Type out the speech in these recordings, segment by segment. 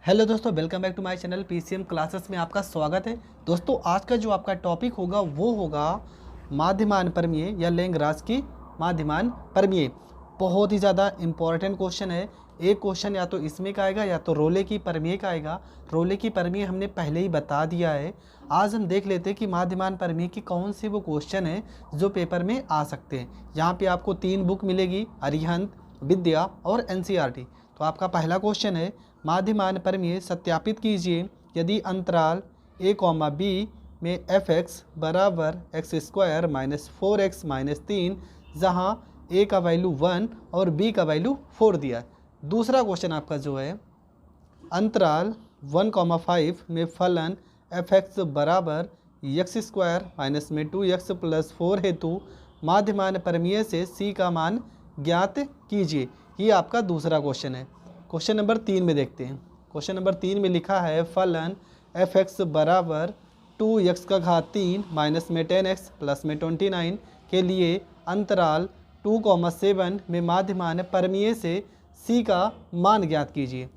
Hello दोस्तों, welcome back to my channel PCM classes में आपका स्वागत है। दोस्तों, आज का जो आपका टॉपिक होगा वो होगा माध्यमान परमीय या लैंग्राज की माध्यमान परमीय। बहुत ही ज़्यादा इम्पॉर्टेंट क्वेश्चन है। एक क्वेश्चन या तो इसमें का आएगा या तो रोले की परमीय का आएगा। रोले की परमीय हमने पहले ही बता दिया है। आज हम देख लेते हैं कि माध्यमान परमीय की कौन से वो क्वेश्चन है जो पेपर में आ सकते हैं। यहाँ पे आपको 3 बुक मिलेगी, अरिहंत, विद्या और एनसीईआरटी। तो आपका पहला क्वेश्चन है, माध्यमान परमीय सत्यापित कीजिए यदि अंतराल a b में f(x) बराबर x² माइनस 4x माइनस 3, जहाँ a का वैल्यू 1 और b का वैल्यू 4 दिया है। दूसरा क्वेश्चन आपका जो है, अंतराल 1,5 में फलन f(x) बराबर x² माइनस में 2x प्लस 4 हेतु माध्यमान परमीय से c का मान ज्ञात कीजिए। ये आपका दूसरा क्वेश्चन है। क्वेश्चन नंबर 3 में देखते हैं। क्वेश्चन नंबर 3 में लिखा है, फलन f(x) बराबर 2x³ माइनस में 10x प्लस में 29 के लिए अंतराल 2,7 में माध्यमान परमीय से c का मान ज्ञात कीजिए।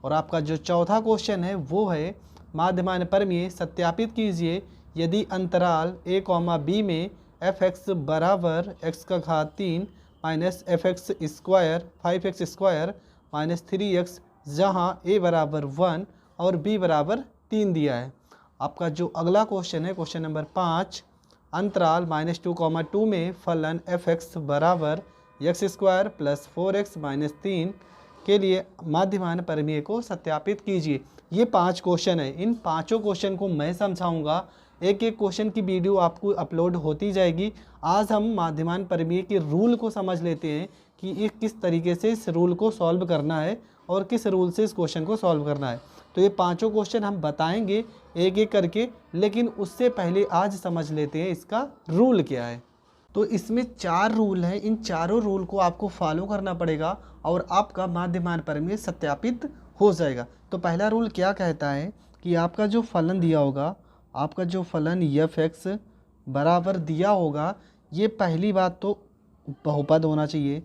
और आपका जो चौथा क्वेश्चन है वो है, माध्यमान परमीय सत्यापित कीजिए यदि अंतराल a, b में f(x) बराबर x³ minus f(x²) 5x² minus 3x, जहाँ a बराबर 1 और b बराबर 3 दिया है। आपका जो अगला क्वेश्चन है, क्वेश्चन नंबर 5, अंतराल -2,2 में फलन f(x) बराबर x² प्लस 4x माइनस 3 के लिए माध्यमान परमीय को सत्यापित कीजिए। ये 5 क्वेश्चन है। इन पाँचों क्वेश्चन को मैं समझाऊंगा। एक एक क्वेश्चन की वीडियो आपको अपलोड होती जाएगी। आज हम माध्यमान परमीय के रूल को समझ लेते हैं कि ये किस तरीके से इस रूल को सॉल्व करना है और किस रूल से इस क्वेश्चन को सॉल्व करना है। तो ये पांचों क्वेश्चन हम बताएंगे एक एक करके, लेकिन उससे पहले आज समझ लेते हैं इसका रूल क्या है। तो इसमें 4 रूल हैं। इन चारों रूल को आपको फॉलो करना पड़ेगा और आपका माध्यमान परमीय सत्यापित हो जाएगा। तो पहला रूल क्या कहता है कि आपका जो फलन दिया होगा, आपका जो फलन f(x) बराबर दिया होगा, ये पहली बात तो बहुपद होना चाहिए।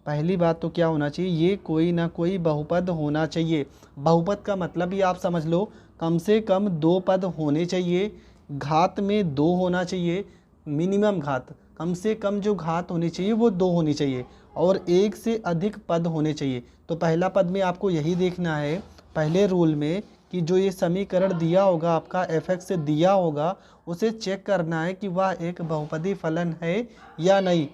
पहली बात तो क्या होना चाहिए, ये कोई ना कोई बहुपद होना चाहिए। बहुपद का मतलब ही आप समझ लो, कम से कम 2 पद होने चाहिए, घात में 2 होना चाहिए, मिनिमम घात, कम से कम जो घात होनी चाहिए वो 2 होनी चाहिए, और 1 से अधिक पद होने चाहिए। तो पहला पद में आपको यही देखना है पहले रूल में कि जो ये समीकरण दिया होगा आपका f(x) दिया होगा, उसे चेक करना है कि वह एक बहुपदी फलन है या नहीं।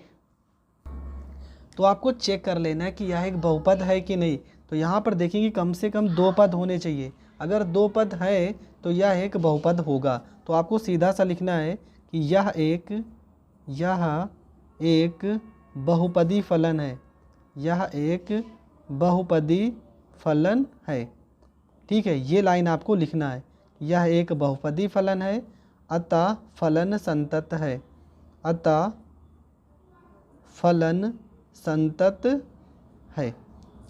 तो आपको चेक कर लेना है कि यह एक बहुपद है कि नहीं। तो यहाँ पर देखेंगे कम से कम 2 पद होने चाहिए। अगर 2 पद है तो यह एक बहुपद होगा। तो आपको सीधा सा लिखना है कि यह एक बहुपदी फलन है। यह एक बहुपदी फलन है। ठीक है, ये लाइन आपको लिखना है। यह एक बहुपदी फलन है, अतः फलन संतत है। अतः फलन संतत है।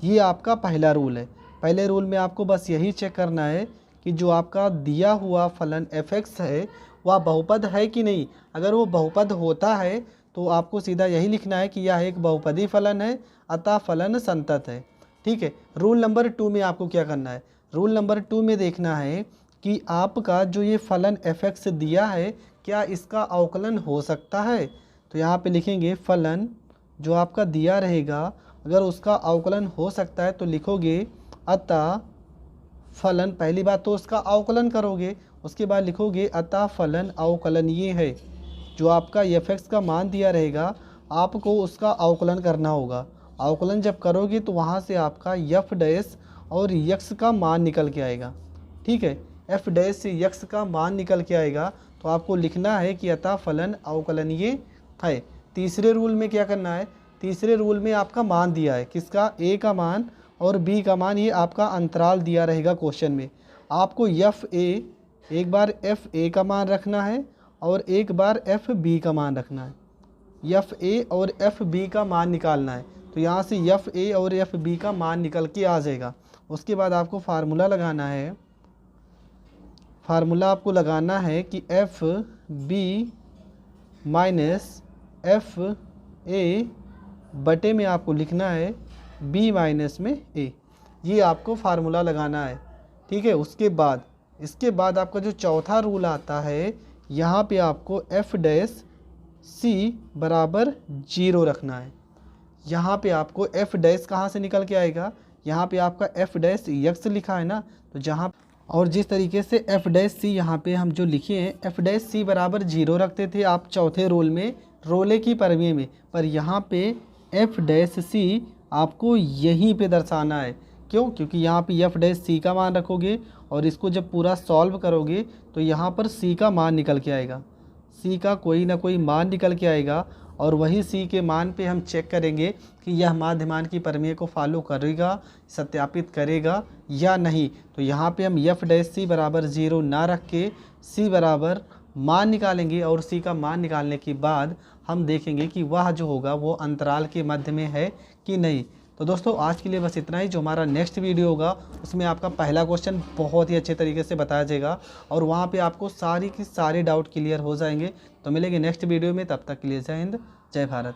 ये आपका पहला रूल है। पहले रूल में आपको बस यही चेक करना है कि जो आपका दिया हुआ फलन f(x) है वह बहुपद है कि नहीं। अगर वो बहुपद होता है तो आपको सीधा यही लिखना है कि यह एक बहुपदी फलन है, अतः फलन संतत है। ठीक है। रूल नंबर 2 में आपको क्या करना है, रूल नंबर 2 में देखना है कि आपका जो ये फलन f(x) दिया है, क्या इसका अवकलन हो सकता है। तो यहाँ पे लिखेंगे फलन जो आपका दिया रहेगा, अगर उसका अवकलन हो सकता है तो लिखोगे अतः फलन, पहली बात तो उसका अवकलन करोगे, उसके बाद लिखोगे अतः फलन अवकलनीय है। जो आपका f(x) का मान दिया रहेगा, आपको उसका अवकलन करना होगा। अवकलन जब करोगे तो वहाँ से आपका f' और x का मान निकल के आएगा। ठीक है, f' से x का मान निकल के आएगा, तो आपको लिखना है कि अतः फलन अवकलनीय है। तीसरे रूल में क्या करना है, तीसरे रूल में आपका मान दिया है, किसका, a का मान और b का मान, ये आपका अंतराल दिया रहेगा क्वेश्चन में। आपको f(a) एक बार f(a) का मान रखना है और एक बार f(b) का मान रखना है। f(a) और f(b) का मान निकालना है। तो यहाँ से f(a) और f(b) का मान निकल के आ जाएगा। उसके बाद आपको फार्मूला लगाना है। फार्मूला आपको लगाना है कि f(b) माइनस f(a) बटे में आपको लिखना है b माइनस में a। ये आपको फार्मूला लगाना है। ठीक है, इसके बाद आपका जो चौथा रूल आता है, यहाँ पे आपको एफ डैश सी बराबर 0 रखना है। यहाँ पे आपको एफ डैश कहाँ से निकल के आएगा, यहाँ पे आपका एफ डैश एक्स लिखा है ना, तो जहाँ और जिस तरीके से एफ डैश सी यहाँ पे हम जो लिखे हैं एफ डैश सी बराबर 0 रखते थे आप चौथे रोल में, रोले की परमीय में, पर यहाँ पे एफ डैश सी आपको यहीं पे दर्शाना है। क्यों? क्योंकि यहाँ पे एफ डैश सी का मान रखोगे और इसको जब पूरा सॉल्व करोगे तो यहाँ पर सी का मान निकल के आएगा, सी का कोई ना कोई मान निकल के आएगा और वही सी के मान पे हम चेक करेंगे कि यह माध्यमान की प्रमेय को फॉलो करेगा, सत्यापित करेगा या नहीं। तो यहाँ पे हम एफ डैश सी बराबर 0 ना रख के सी बराबर मान निकालेंगे और सी का मान निकालने के बाद हम देखेंगे कि वह जो होगा वो अंतराल के मध्य में है कि नहीं। तो दोस्तों आज के लिए बस इतना ही। जो हमारा नेक्स्ट वीडियो होगा उसमें आपका पहला क्वेश्चन बहुत ही अच्छे तरीके से बताया जाएगा और वहाँ पे आपको सारे डाउट क्लियर हो जाएंगे। तो मिलेंगे नेक्स्ट वीडियो में, तब तक के लिए जय हिंद, जय भारत।